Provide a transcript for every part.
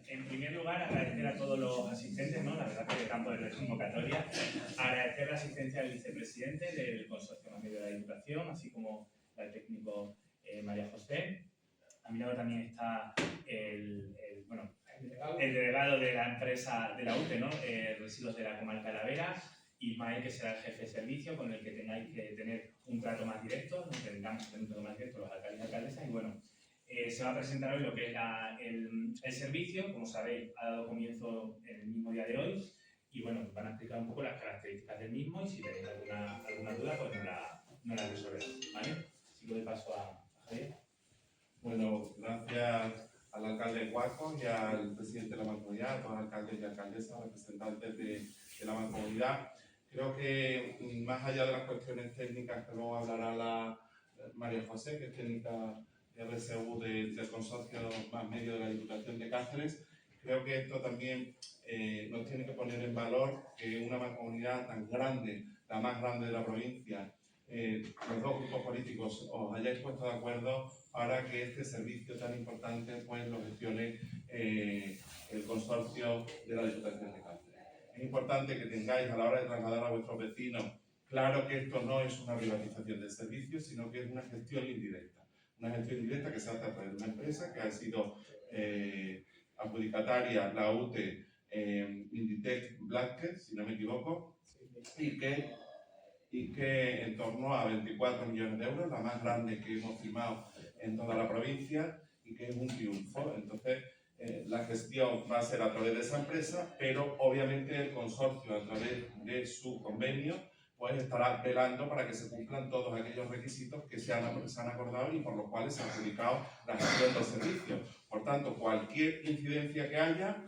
en primer lugar, agradecer a todos los asistentes, ¿no? La verdad que campo de la convocatoria. Agradecer la asistencia del vicepresidente del Consorcio Más Medio de la Diputación, así como al técnico María José. A mi lado también está el delegado de la empresa de la UTE, ¿no? Residuos de la Comarca de la Vera, Ismael, que será el jefe de servicio, con el que tengáis que tener un trato más directo, ¿no? Tengamos que tener un trato más directo los alcaldes y alcaldesas. Y bueno, se va a presentar hoy lo que es el servicio. Como sabéis, ha dado comienzo en el mismo día de hoy. Y bueno, van a explicar un poco las características del mismo y si tenéis alguna duda, pues no la resolveremos, ¿vale? Así que doy paso a Javier. Bueno, gracias al alcalde de Cuarcos y al presidente de la Mancomunidad, a todos los alcaldes y alcaldesas, representantes de la Mancomunidad. Creo que más allá de las cuestiones técnicas que luego hablará la María José, que es técnica de RSU del Consorcio Más Medio de la Diputación de Cáceres, creo que esto también nos tiene que poner en valor que una mancomunidad tan grande, la más grande de la provincia, los dos grupos políticos os hayáis puesto de acuerdo para que este servicio tan importante pues lo gestione el consorcio de la Diputación de Cáceres. Es importante que tengáis a la hora de trasladar a vuestros vecinos claro que esto no es una privatización del servicio, sino que es una gestión indirecta. Una gestión indirecta que se hace a través de una empresa que ha sido adjudicataria, la UTE, Inditex Blázquez, si no me equivoco, y que en torno a 24 millones de euros, la más grande que hemos firmado en toda la provincia y que es un triunfo. Entonces, la gestión va a ser a través de esa empresa, pero obviamente el consorcio, a través de su convenio, pues estará velando para que se cumplan todos aquellos requisitos que se han acordado y por los cuales se ha adjudicado la gestión del servicio. Por tanto, cualquier incidencia que haya,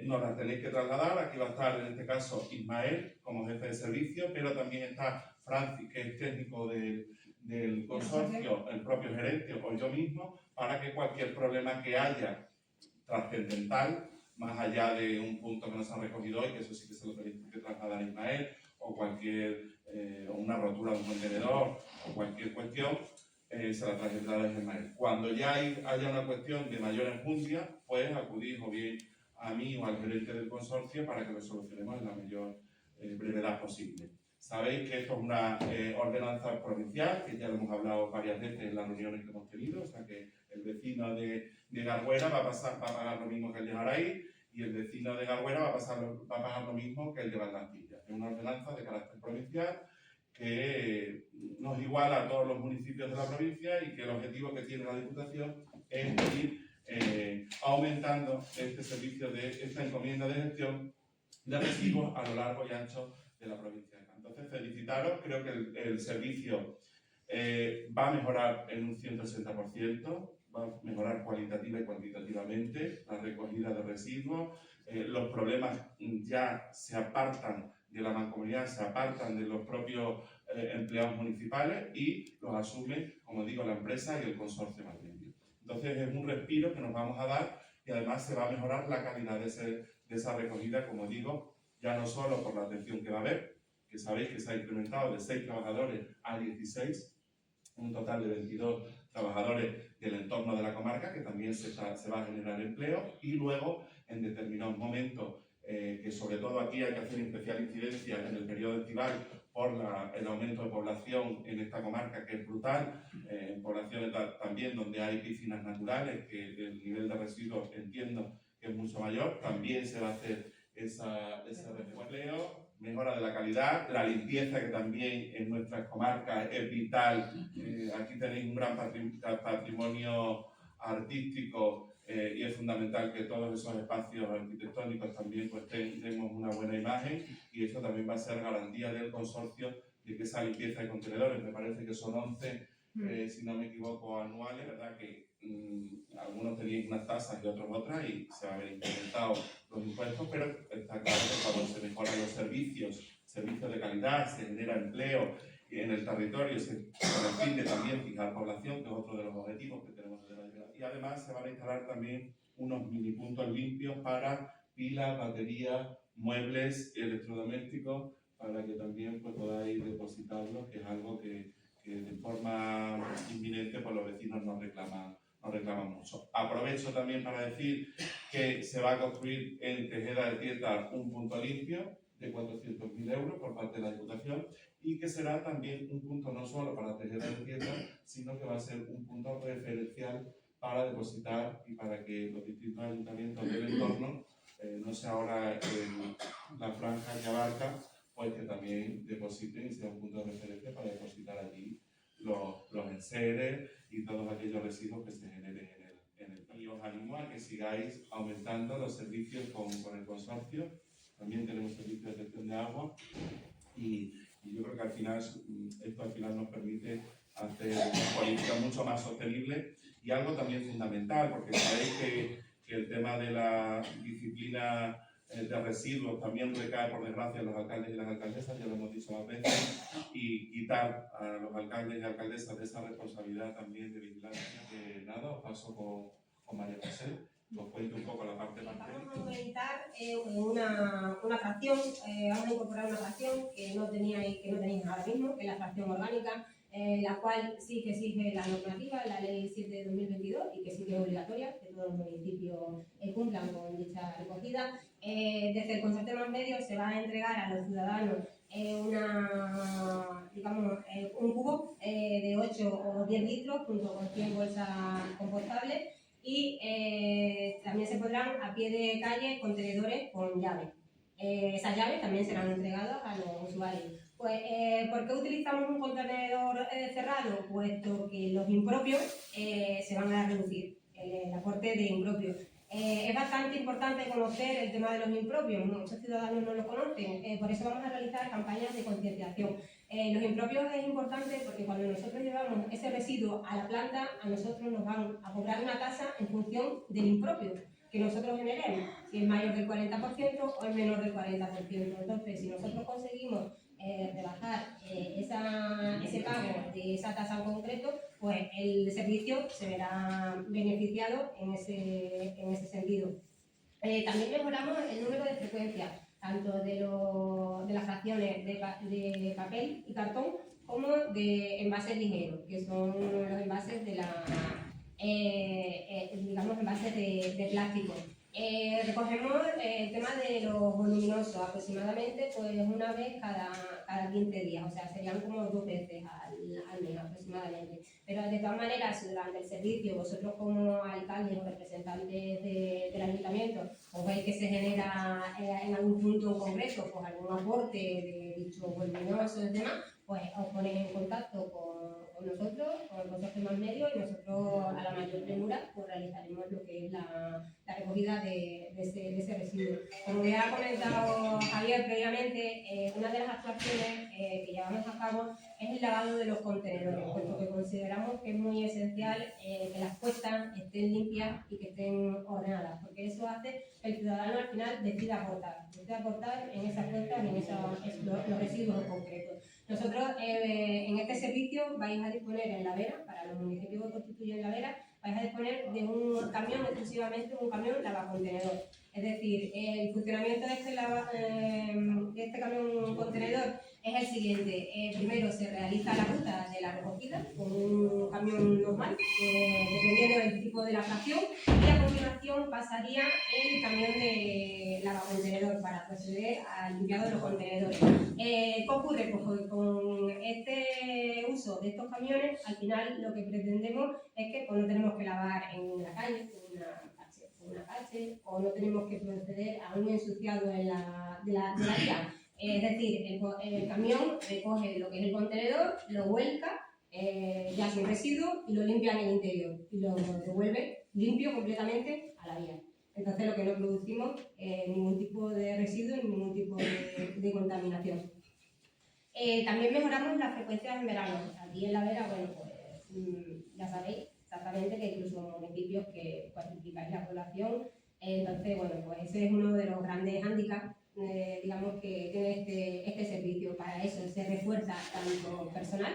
nos la tenéis que trasladar. Aquí va a estar, en este caso, Ismael como jefe de servicio, pero también está Francis, que es técnico del consorcio, el propio gerente o yo mismo, para que cualquier problema que haya trascendental, más allá de un punto que nos ha recogido hoy, que eso sí que se lo tenéis que trasladar a Ismael, o una rotura de un contenedor, o cualquier cuestión, se la trasladará a Ismael. Cuando ya haya una cuestión de mayor enjundia, pues acudís o bien a mí o al gerente del consorcio para que lo solucionemos en la mayor brevedad posible. Sabéis que esto es una ordenanza provincial, que ya lo hemos hablado varias veces en las reuniones que hemos tenido, o sea que el vecino de Garguera va a pagar lo mismo que el de Jaraí, y el vecino de Garguera va a pagar lo mismo que el de Valdantilla. Es una ordenanza de carácter provincial que nos iguala a todos los municipios de la provincia y que el objetivo que tiene la Diputación es ir aumentando este servicio de esta encomienda de gestión de residuos a lo largo y ancho de la provincia. Entonces, felicitaros, creo que el servicio va a mejorar en un 160%, va a mejorar cualitativa y cuantitativamente la recogida de residuos, los problemas ya se apartan de la mancomunidad, se apartan de los propios empleados municipales y los asume, como digo, la empresa y el consorcio Más Medio. Entonces es un respiro que nos vamos a dar y además se va a mejorar la calidad de esa recogida, como digo, ya no solo por la atención que va a haber, que sabéis que se ha incrementado de 6 trabajadores a 16, un total de 22 trabajadores del entorno de la comarca, que también se va a generar empleo, y luego, en determinados momentos, que sobre todo aquí hay que hacer especial incidencia en el periodo estival por el aumento de población en esta comarca, que es brutal, en poblaciones también donde hay piscinas naturales, que el nivel de residuos entiendo que es mucho mayor, también se va a hacer ese empleo, mejora de la calidad, la limpieza, que también en nuestras comarcas es vital. Aquí tenéis un gran patrimonio artístico y es fundamental que todos esos espacios arquitectónicos también pues tengamos una buena imagen, y eso también va a ser garantía del consorcio de que esa limpieza de contenedores, me parece que son 11, si no me equivoco, anuales, ¿verdad? Que algunos tenéis unas tasas y otros otras y se van a ver incrementados los impuestos, pero está claro que cuando se mejoran los servicios de calidad, se genera empleo en el territorio, con el fin de también fijar población, que es otro de los objetivos que tenemos de la ayuda. Y además se van a instalar también unos mini puntos limpios para pilas, baterías, muebles, electrodomésticos, para que también pues, podáis depositarlos, que es algo que de forma inminente pues, los vecinos nos reclaman nos reclaman mucho. Aprovecho también para decir que se va a construir en Tejeda de Tieta un punto limpio de 400.000 euros por parte de la Diputación y que será también un punto no solo para Tejeda de Tieta, sino que va a ser un punto referencial para depositar y para que los distintos ayuntamientos del entorno, no sea ahora la franja que abarca, pues que también depositen y sea un punto de referencia para depositar allí los enseres y todos aquellos residuos que se generen en el país. Y os animo a que sigáis aumentando los servicios con el consorcio. También tenemos servicios de gestión de agua y yo creo que al final esto nos permite hacer una política mucho más sostenible y algo también fundamental, porque sabéis que el tema de la disciplina de residuos también recae, por desgracia, en los alcaldes y las alcaldesas, ya lo hemos dicho más veces, y quitar a los alcaldes y alcaldesas de esa responsabilidad también de vigilancia. Nada, os paso con María José. Os cuento un poco la parte más técnica. Vamos a aumentar una fracción, vamos a incorporar una fracción que no teníais ahora mismo, que es la fracción orgánica, la cual sí que exige la normativa, la Ley 7 de 2022, y que sí que es obligatoria que todos los municipios cumplan con dicha recogida. Desde el Consorcio de los Medios se va a entregar a los ciudadanos un cubo de 8 o 10 litros junto con 100 bolsas compostables. Y también se podrán a pie de calle contenedores con llave. Esas llaves también serán entregadas a los usuarios. Pues, ¿por qué utilizamos un contenedor cerrado? Puesto que los impropios se van a reducir, el aporte de impropios. Es bastante importante conocer el tema de los impropios, muchos ciudadanos no lo conocen, por eso vamos a realizar campañas de concienciación. Los impropios es importante porque cuando nosotros llevamos ese residuo a la planta, a nosotros nos van a cobrar una tasa en función del impropio que nosotros generemos, si es mayor del 40% o es menor del 40%. Entonces, si nosotros conseguimos rebajar ese pago de esa tasa en concreto, pues el servicio se verá beneficiado en ese sentido. También mejoramos el número de frecuencias, tanto de las fracciones de papel y cartón como de envases ligeros, que son los envases de envases de plástico. Recogemos el tema de los voluminosos, aproximadamente pues una vez cada 15 días, o sea, serían como 2 veces al mes aproximadamente. Pero de todas maneras, si durante el servicio vosotros como alcaldes o representantes del ayuntamiento os veis que se genera en algún punto en concreto pues algún aporte de dichos voluminosos y demás, pues os ponéis en contacto con nosotros, con el Consorcio Más Medios, y nosotros a la mayor premura pues realizaremos lo que es la recogida de ese residuo. Como ya ha comentado Javier previamente, una de las actuaciones que llevamos a cabo es el lavado de los contenedores, puesto que consideramos que es muy esencial que las puestas estén limpias y que estén ordenadas, porque eso hace que el ciudadano al final decida aportar en esas puestas y en los residuos concretos. Nosotros en este servicio vais a disponer en La Vera, para los municipios que constituyen La Vera, vais a disponer de un camión, exclusivamente un camión lavacontenedor. Es decir, el funcionamiento de este camión contenedor es el siguiente. Primero se realiza la ruta de la recogida con un camión normal, dependiendo del tipo de la fracción, y a continuación pasaría el camión de lavacontenedor para proceder al limpiado de los contenedores. ¿Qué ocurre? Pues con este uso de estos camiones, al final lo que pretendemos es que pues, no tenemos que lavar en la calle con una cache, o no tenemos que proceder a un ensuciado de la vía. Es decir, el camión recoge lo que es el contenedor, lo vuelca ya sin residuo y lo limpia en el interior y lo devuelve limpio completamente a la vía. Entonces lo que no producimos ningún tipo de residuo ni ningún tipo de contaminación. También mejoramos las frecuencias en verano. Aquí en La Vera, bueno, pues ya sabéis exactamente que incluso municipios que cuantificáis la población, entonces, bueno, pues ese es uno de los grandes hándicaps digamos que tiene este servicio. Para eso se refuerza tanto personal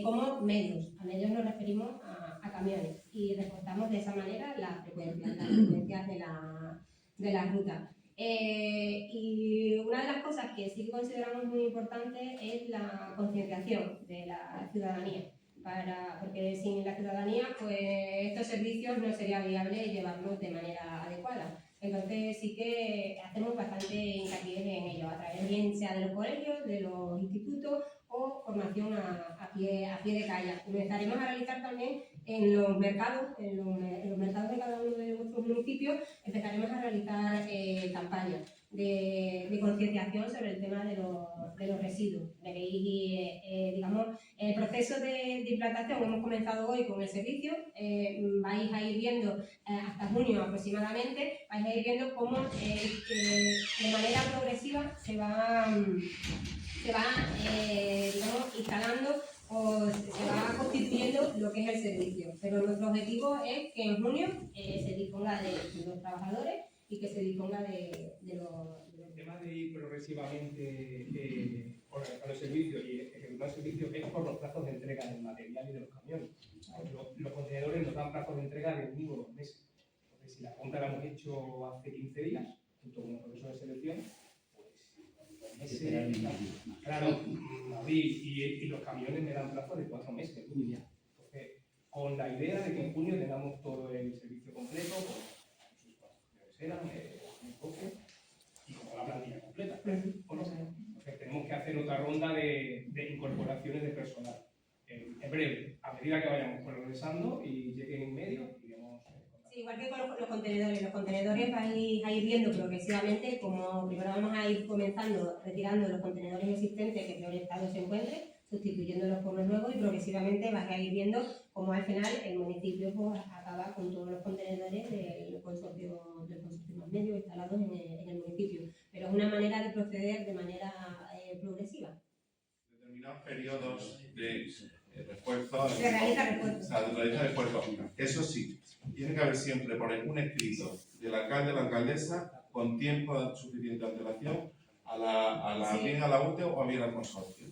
como medios. A medios nos referimos a camiones y reforzamos de esa manera las frecuencias de la ruta. Y una de las cosas que sí que consideramos muy importante es la concienciación de la ciudadanía. porque sin la ciudadanía pues estos servicios no sería viable llevarlos de manera adecuada. Entonces sí que hacemos bastante hincapié en ello, a través bien sea de los colegios, de los institutos o formación a pie de calle. Comenzaremos a realizar también en los mercados, en los mercados de cada uno de vuestros municipios, empezaremos a realizar campañas de concienciación sobre el tema de los residuos. Veréis, digamos, el proceso de implantación hemos comenzado hoy con el servicio, vais a ir viendo hasta junio aproximadamente, vais a ir viendo cómo de manera progresiva se va digamos, instalando o se va constituyendo lo que es el servicio. Pero nuestro objetivo es que en junio se disponga de los trabajadores y que se disponga de los... El tema de ir progresivamente organizar los servicios y ejecutar servicios es por los plazos de entrega del material y de los camiones. Los contenedores nos dan plazos de entrega de mínimo 2 meses. Entonces, si la compra la hemos hecho hace 15 días, junto con el proceso de selección, pues 2 meses, claro, abril, y los camiones me dan plazos de 4 meses. Entonces, con la idea de que en junio tengamos todo el servicio completo, con sus eran, y con la plantilla completa. Entonces, tenemos que hacer otra ronda de incorporaciones de personal. En breve, a medida que vayamos progresando y lleguen en medio, iremos... Sí, igual que con los contenedores vais a ir viendo progresivamente como primero vamos a ir comenzando retirando los contenedores existentes que en peor estado se encuentren, sustituyéndolos por los nuevos y progresivamente vais a ir viendo cómo al final el municipio pues, acaba con todos los contenedores del consorcio más medio instalados en el municipio. Pero es una manera de proceder de manera progresiva. Determinados periodos de refuerzo. Se realiza refuerzo. Se realiza refuerzo. Eso sí, tiene que haber siempre por un escrito del alcalde o la alcaldesa con tiempo suficiente de antelación a la, sí. bien a la UTE o bien al consorcio.